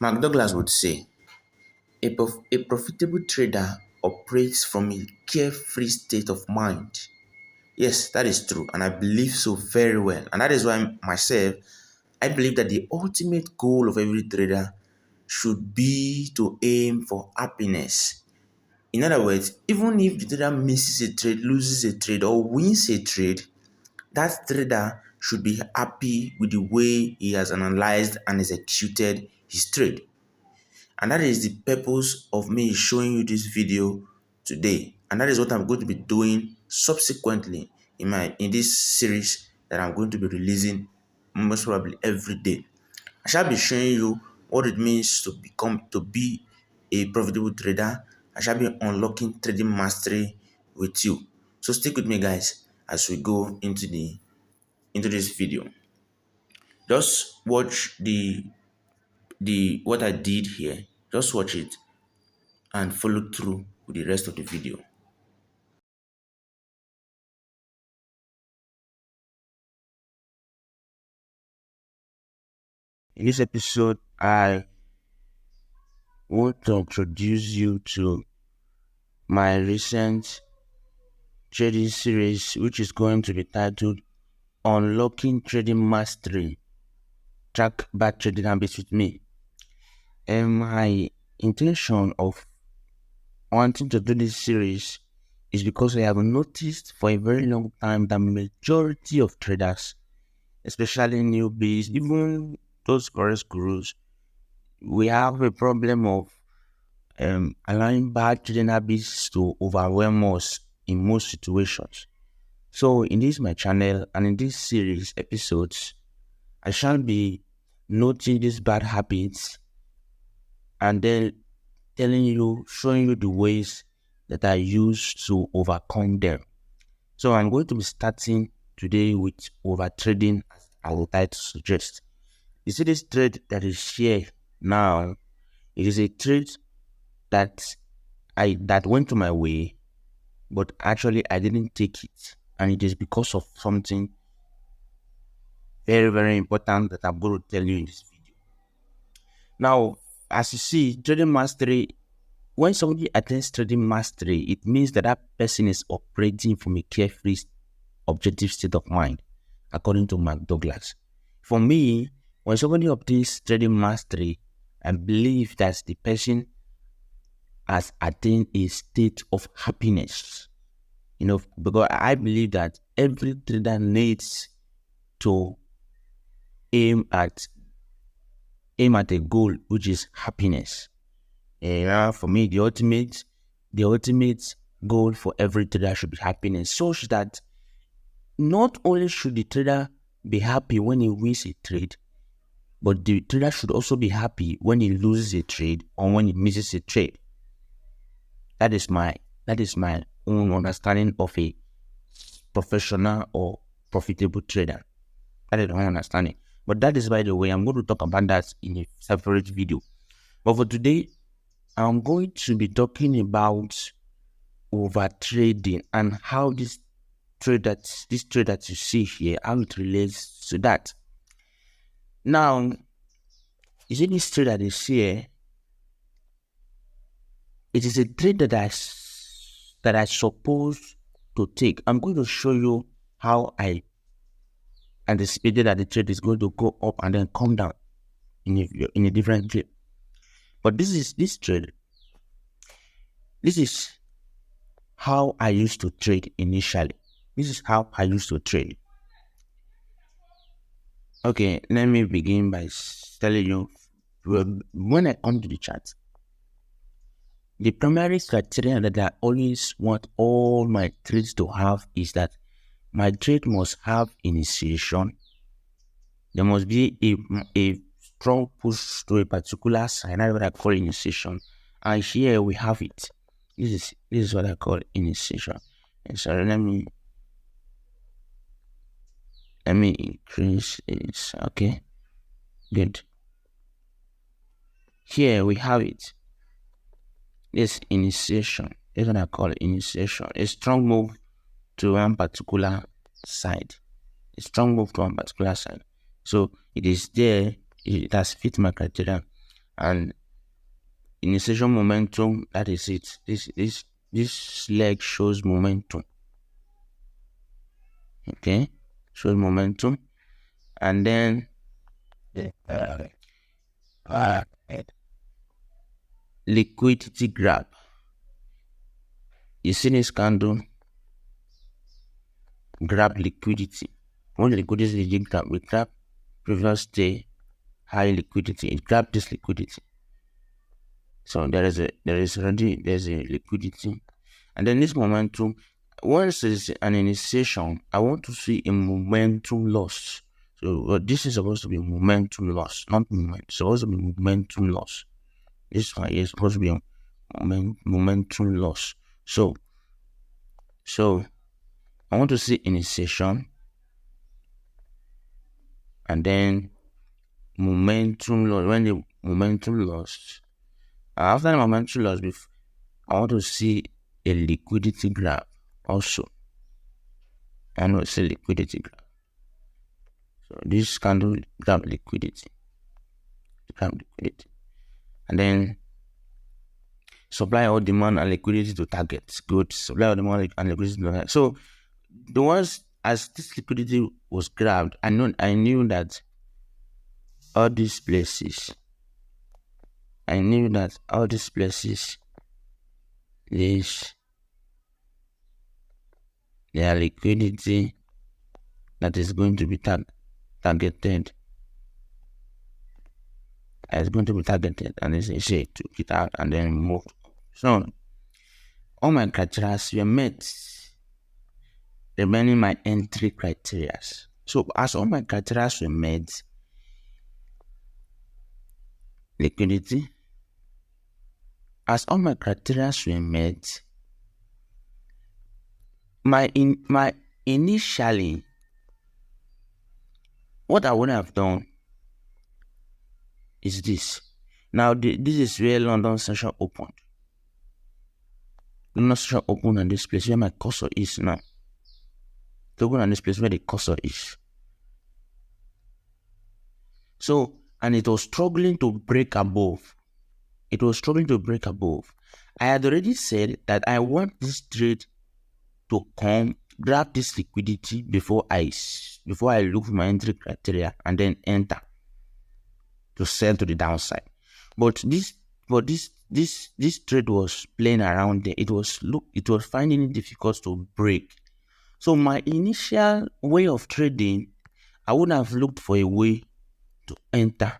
Mark Douglas would say, a profitable trader operates from a carefree state of mind. Yes, that is true, and I believe so very well. And that is why myself, I believe that the ultimate goal of every trader should be to aim for happiness. In other words, even if the trader misses a trade, loses a trade, or wins a trade, that trader should be happy with the way he has analyzed and executed his trade. And that is the purpose of me showing you this video today. And that is what I'm going to be doing subsequently in this series that I'm going to be releasing most probably every day. I shall be showing you what it means to be a profitable trader. I shall be unlocking trading mastery with you. So stick with me, guys, as we go into this video. Just watch the what I did here. Just watch it and follow through with the rest of the video. In this episode, I want to introduce you to my recent trading series, which is going to be titled Unlocking Trading Mastery. Track bad trading habits with me. And my intention of wanting to do this series is because I have noticed for a very long time that majority of traders, especially newbies, even those forest gurus, we have a problem of allowing bad trading habits to overwhelm us in most situations. So in this my channel and in this series episodes, I shall be noting these bad habits and then showing you the ways that I use to overcome them. So I'm going to be starting today with overtrading, as I would like to suggest. You see this trade that is here now, it is a trade that went to my way, but actually I didn't take it. And it is because of something very, very important that I'm going to tell you in this video. Now, as you see, trading mastery, when somebody attains trading mastery, it means that that person is operating from a carefree, objective state of mind, according to Mark Douglas. For me, when somebody obtains trading mastery, I believe that the person has attained a state of happiness. Because I believe that every trader needs to aim at a goal, which is happiness. For me, the ultimate goal for every trader should be happiness, such that not only should the trader be happy when he wins a trade, but the trader should also be happy when he loses a trade or when he misses a trade. That is my own understanding of a professional or profitable trader. That is my understanding. But that is, by the way, I'm going to talk about that in a separate video. But for today, I'm going to be talking about overtrading and how this trade that you see here, how it relates to that. Now, you see this trade that is here, it is a trade that I supposed to take. I'm going to show you how I anticipated that the trade is going to go up and then come down in a different clip. But this trade. This is how I used to trade initially. This is how I used to trade. Okay, let me begin by telling you, when I come to the chart, the primary criteria that I always want all my trades to have is that my trade must have initiation. There must be a strong push to a particular sign. That's what I call initiation. And here we have it. This is what I call initiation. And so let me increase it. Okay, good. Here we have it. This initiation. This is what I call initiation. A strong move to one particular side. A strong move to one particular side. So it is there. It has fit my criteria. and initiation momentum, that is it. This leg shows momentum. Okay, shows momentum, and then liquidity grab. You see this candle grab liquidity. When liquidity is grab, we grab previous day high liquidity. It grabbed this liquidity. So there's a liquidity, and then this momentum. Once it's an initiation, I want to see a momentum loss. So this is supposed to be momentum loss, not movement. It's supposed to be momentum loss. This one is supposed to be a momentum loss. So I want to see initiation, and then momentum loss. When the momentum loss, after the momentum loss, I want to see a liquidity grab also. I want to see liquidity grab. So this candle grab liquidity, and then supply or demand and liquidity to target. Good. Supply or demand and liquidity to target. So the ones, as this liquidity was grabbed, I knew that all these places, their liquidity that is going to be targeted. It's going to be targeted, and they say to get out and then move. So all my criteria were met, remaining my entry criteria. So as all my criteria were met, liquidity. As all my criteria were met, initially, what I would have done is this. Now this is where London session opened. London session opened on this place where my cursor is now. To open on this place where the cursor is. So, and it was struggling to break above. I had already said that I want this trade to come, grab this liquidity before I look for my entry criteria and then enter to sell to the downside. But this trade was playing around there. It was finding it difficult to break. So my initial way of trading, I would have looked for a way to enter.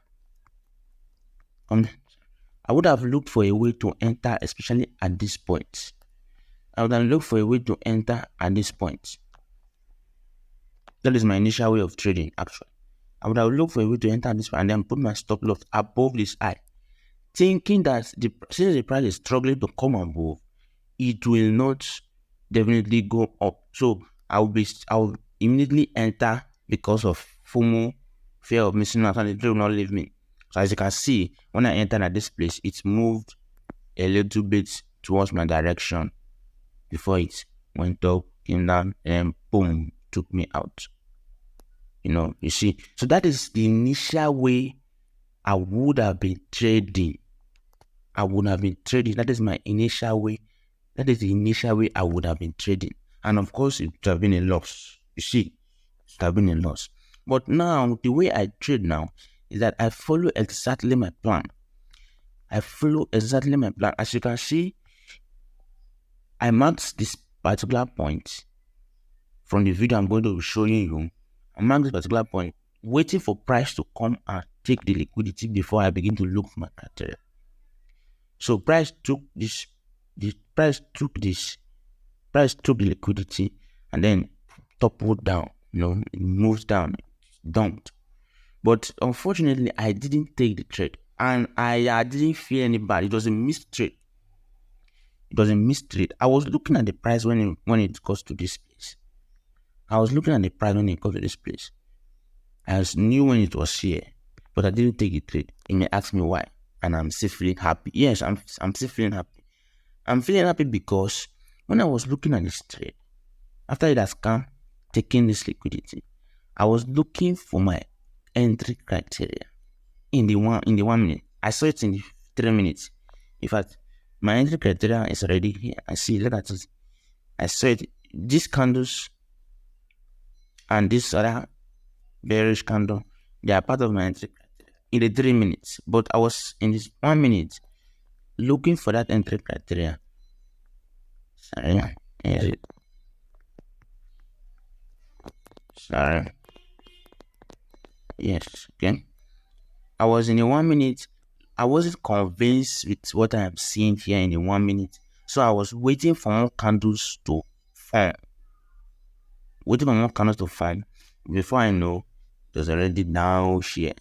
I would have looked for a way to enter, especially at this point. I would have looked for a way to enter at this point. That is my initial way of trading, actually. I would have looked for a way to enter at this point and then put my stop loss above this high, thinking that since the price is struggling to come above, it will not definitely go up. So I will immediately enter because of FOMO, fear of missing out, and the trade will not leave me. So as you can see, when I entered at this place, it moved a little bit towards my direction before it went up, came down, and boom, took me out. You see. So that is the initial way I would have been trading. That is my initial way. That is the initial way I would have been trading. And of course, it would have been a loss. You see, it would have been a loss. But now, the way I trade now is that I follow exactly my plan. As you can see, I marked this particular point from the video I'm going to be showing you. I marked this particular point, waiting for price to come and take the liquidity before I begin to look for my criteria. So price took the liquidity and then toppled down. It moves down, dumped. But unfortunately, I didn't take the trade, and I didn't feel any bad. It was a missed trade. I was looking at the price when it goes to this place. I knew when it was here, but I didn't take the trade. You may ask me why, and I'm still feeling happy. Yes, I'm still feeling happy. I'm feeling happy because when I was looking at this trade, after it has come, taking this liquidity, I was looking for my entry criteria in the 1 minute. I saw it in 3 minutes. In fact, my entry criteria is already here. I see, look at it. I saw it. These candles and this other bearish candle, they are part of my entry criteria in the 3 minutes. But I was in this 1 minute looking for that entry criteria. Sorry. Yes. Okay. I was in a 1 minute. I wasn't convinced with what I am seeing here in the 1 minute. So I was waiting for more candles to form. Waiting for more candles to form. Before I know, it was already down here.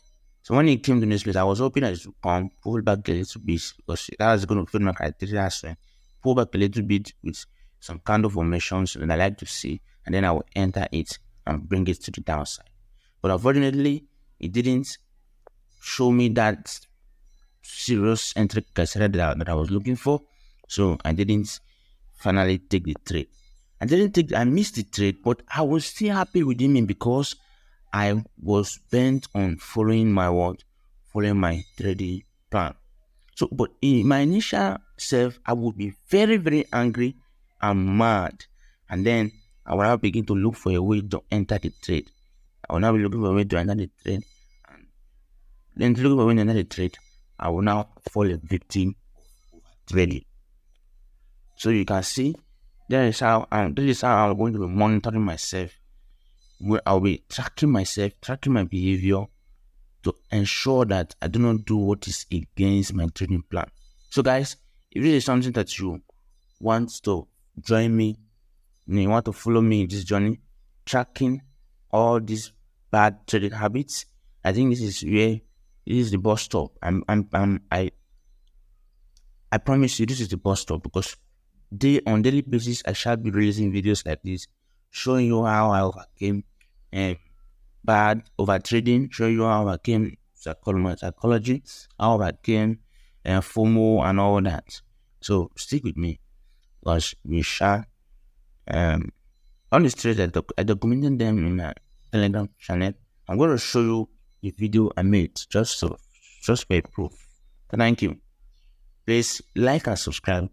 So when it came to this place, I was hoping that it would come, pull back a little bit, because that was going to fit my criteria as well. Pull back a little bit with some candle formations that I like to see, and then I will enter it and bring it to the downside. But unfortunately, it didn't show me that serious entry criteria that I was looking for, so I didn't finally take the trade. I missed the trade, but I was still happy with him because I was bent on following my trading plan. So, but in my initial self, I would be very, very angry and mad, and then I will now begin to look for a way to enter the trade. I will now be looking for a way to enter the trade, and then looking for a way to enter the trade, I will now fall a victim of trading. So you can see, this is how I'm going to be monitoring myself. Where I'll be tracking myself, tracking my behavior to ensure that I do not do what is against my trading plan. So guys, if this is something that you want to join me, you want to follow me in this journey, tracking all these bad trading habits, I think this is the bus stop. I promise you, this is the bus stop, because on daily basis I shall be releasing videos like this, showing you how I overcame bad overtrading, showing you how I overcame psychology, how I overcame FOMO and all that. So stick with me, because we shall on the trades I documented them in my Telegram channel. I'm going to show you the video I made just for a proof. Thank you. Please like and subscribe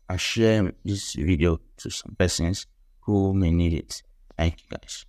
and share this video to some persons who may need it. Thank you guys.